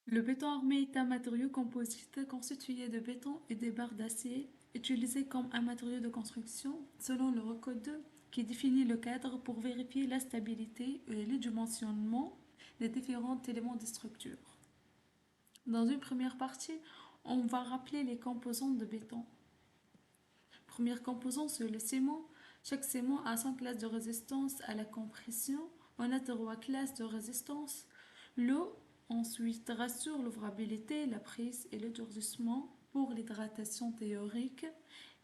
Le béton armé est un matériau composite constitué de béton et des barres d'acier, utilisé comme un matériau de construction selon l'Eurocode qui définit le cadre pour vérifier la stabilité et le dimensionnement des différents éléments de structure. Dans une première partie, on va rappeler les composants de béton. Premier composant, c'est le ciment. Chaque ciment a son classe de résistance à la compression. On a trois classes de résistance. L'eau, ensuite, rassure l'ouvrabilité, la prise et le durcissement pour l'hydratation théorique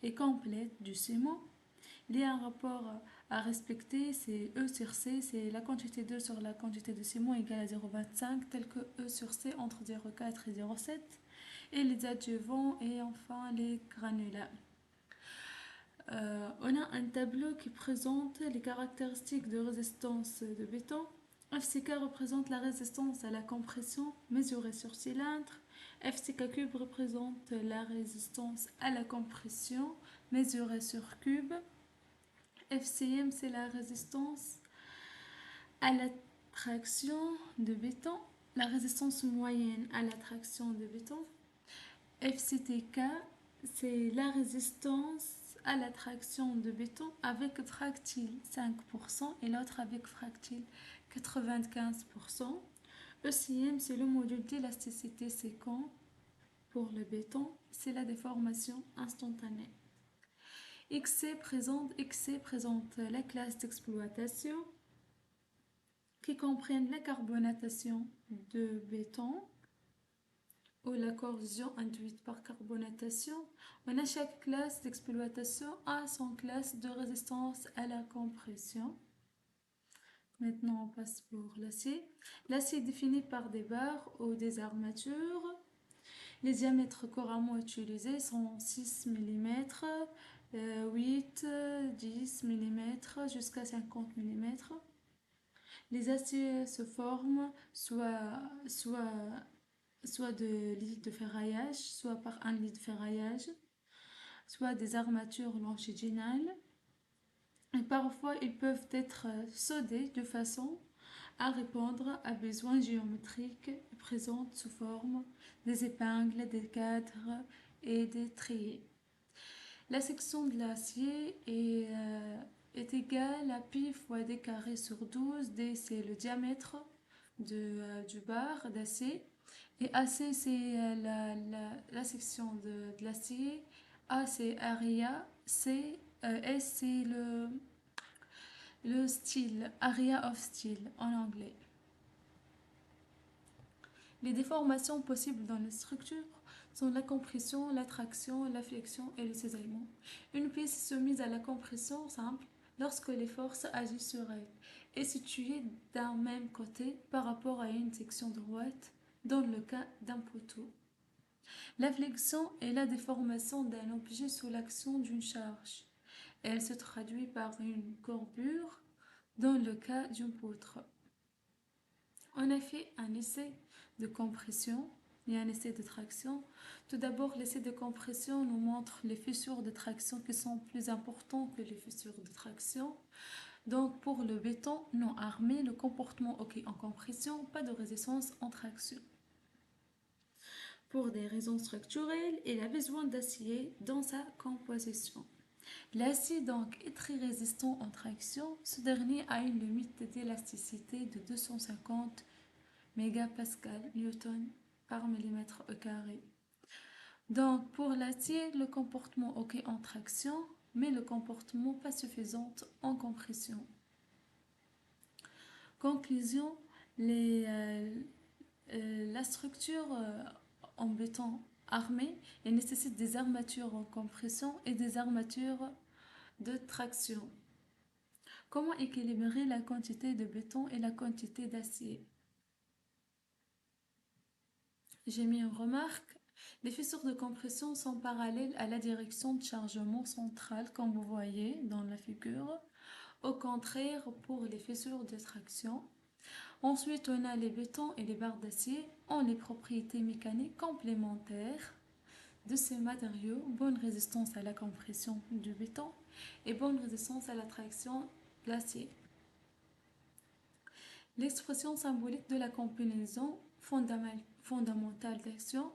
et complète du ciment. Il y a un rapport à respecter, c'est E sur C, c'est la quantité d'eau sur la quantité de ciment égale à 0,25, tel que E sur C entre 0,4 et 0,7, et les adjuvants et enfin les granulats. On a un tableau qui présente les caractéristiques de résistance de béton. FCK représente la résistance à la compression mesurée sur cylindre. FCK cube représente la résistance à la compression mesurée sur cube. FCM, c'est la résistance à la traction de béton, la résistance moyenne à la traction de béton. FCTK, c'est la résistance à la traction de béton avec tractile 5% et l'autre avec fractile 95%. ECM, c'est le module d'élasticité séquent pour le béton, c'est la déformation instantanée. XC présente la classe d'exploitation qui comprennent la carbonatation de béton ou la corrosion induite par carbonatation. On a chaque classe d'exploitation a son classe de résistance à la compression. Maintenant, on passe pour l'acier. L'acier est défini par des barres ou des armatures. Les diamètres couramment utilisés sont 6 mm, 8, 10 mm jusqu'à 50 mm. Les aciers se forment soit de lits de ferraillage, soit par un lit de ferraillage, soit des armatures longitudinales. Et parfois, ils peuvent être soudés de façon à répondre à besoins géométriques et présentent sous forme des épingles, des cadres et des triers. La section de l'acier est égale à pi fois d carré sur 12. D, c'est le diamètre du bar d'acier. Et AC, c'est la section de l'acier. A, c'est area. S, c'est le style, area of steel en anglais. Les déformations possibles dans les structures sont la compression, la traction, la flexion et le cisaillement. Une pièce soumise à la compression simple, lorsque les forces agissent sur elle, est située d'un même côté par rapport à une section droite dans le cas d'un poteau. La flexion est la déformation d'un objet sous l'action d'une charge. Elle se traduit par une courbure dans le cas d'une poutre. On a fait un essai de compression et un essai de traction. Tout d'abord, l'essai de compression nous montre les fissures de traction qui sont plus importantes que les fissures de traction. Donc, pour le béton non armé, le comportement OK en compression, pas de résistance en traction. Pour des raisons structurelles, il a besoin d'acier dans sa composition. L'acier donc est très résistant en traction. Ce dernier a une limite d'élasticité de 250 mégapascal newton par millimètre au carré. Donc pour l'acier, le comportement OK en traction, mais le comportement pas suffisant en compression. Conclusion, la structure en béton armé, elle nécessite des armatures en compression et des armatures de traction. Comment équilibrer la quantité de béton et la quantité d'acier? J'ai mis une remarque. Les fissures de compression sont parallèles à la direction de chargement centrale, comme vous voyez dans la figure. Au contraire, pour les fissures de traction. Ensuite, on a les bétons et les barres d'acier ont les propriétés mécaniques complémentaires de ces matériaux. Bonne résistance à la compression du béton et bonne résistance à la traction de l'acier. L'expression symbolique de la combinaison fondamentale d'action.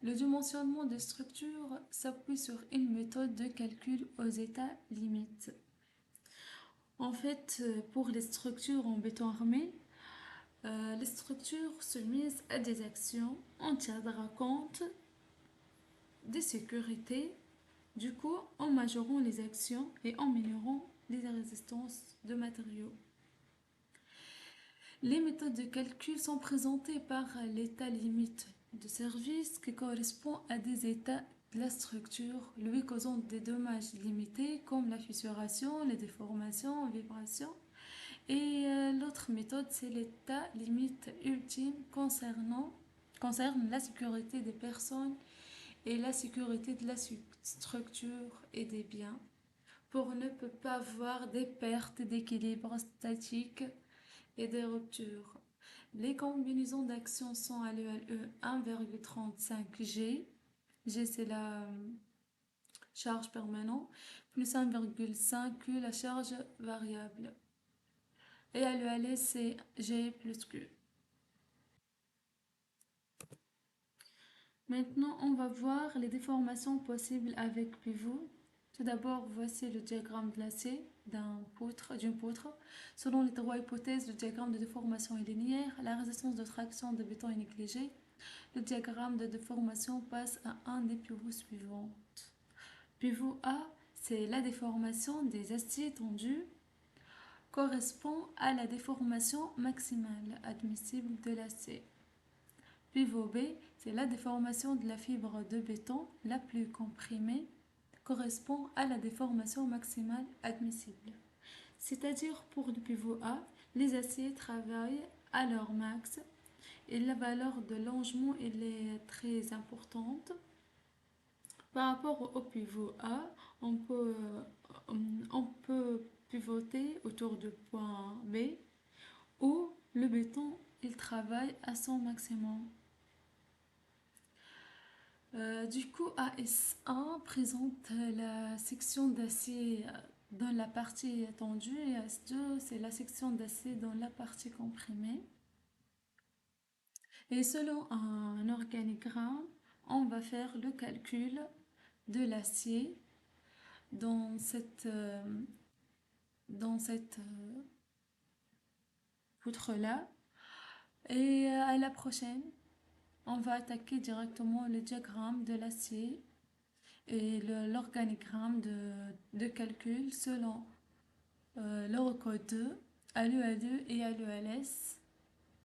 Le dimensionnement des structures s'appuie sur une méthode de calcul aux états limites. En fait, pour les structures en béton armé, les structures soumises à des actions, on tiendra compte des sécurités, du coup, en majorant les actions et en améliorant les résistances de matériaux. Les méthodes de calcul sont présentées par l'état limite de service qui correspond à des états de la structure lui causant des dommages limités comme la fissuration, les déformations, vibrations. Et l'autre méthode, c'est l'état limite ultime concerne la sécurité des personnes et la sécurité de la structure et des biens pour ne pas avoir des pertes d'équilibre statique et des ruptures. Les combinaisons d'actions sont à l'ELE 1,35 G. G, c'est la charge permanente, plus 1,5 Q, la charge variable. Et à l'ELE, c'est G plus Q. Maintenant, on va voir les déformations possibles avec pivot. Tout d'abord, voici le diagramme glacé d'une poutre. Selon les trois hypothèses, le diagramme de déformation est linéaire, la résistance de traction de béton est négligée. Le diagramme de déformation passe à un des pivots suivants. Pivot A, c'est la déformation des aciers tendus, correspond à la déformation maximale admissible de l'acier. Pivot B, c'est la déformation de la fibre de béton la plus comprimée, correspond à la déformation maximale admissible. C'est-à-dire pour le pivot A, les aciers travaillent à leur max et la valeur de longement est très importante. Par rapport au pivot A, on peut pivoter autour du point B où le béton il travaille à son maximum. Du coup, AS1 présente la section d'acier dans la partie tendue et AS2 c'est la section d'acier dans la partie comprimée. Et selon un organigramme, on va faire le calcul de l'acier dans cette poutre-là. Et à la prochaine, on va attaquer directement le diagramme de l'acier et l'organigramme de calcul selon l'Eurocode 2, à l'EA2 et à l'ELS.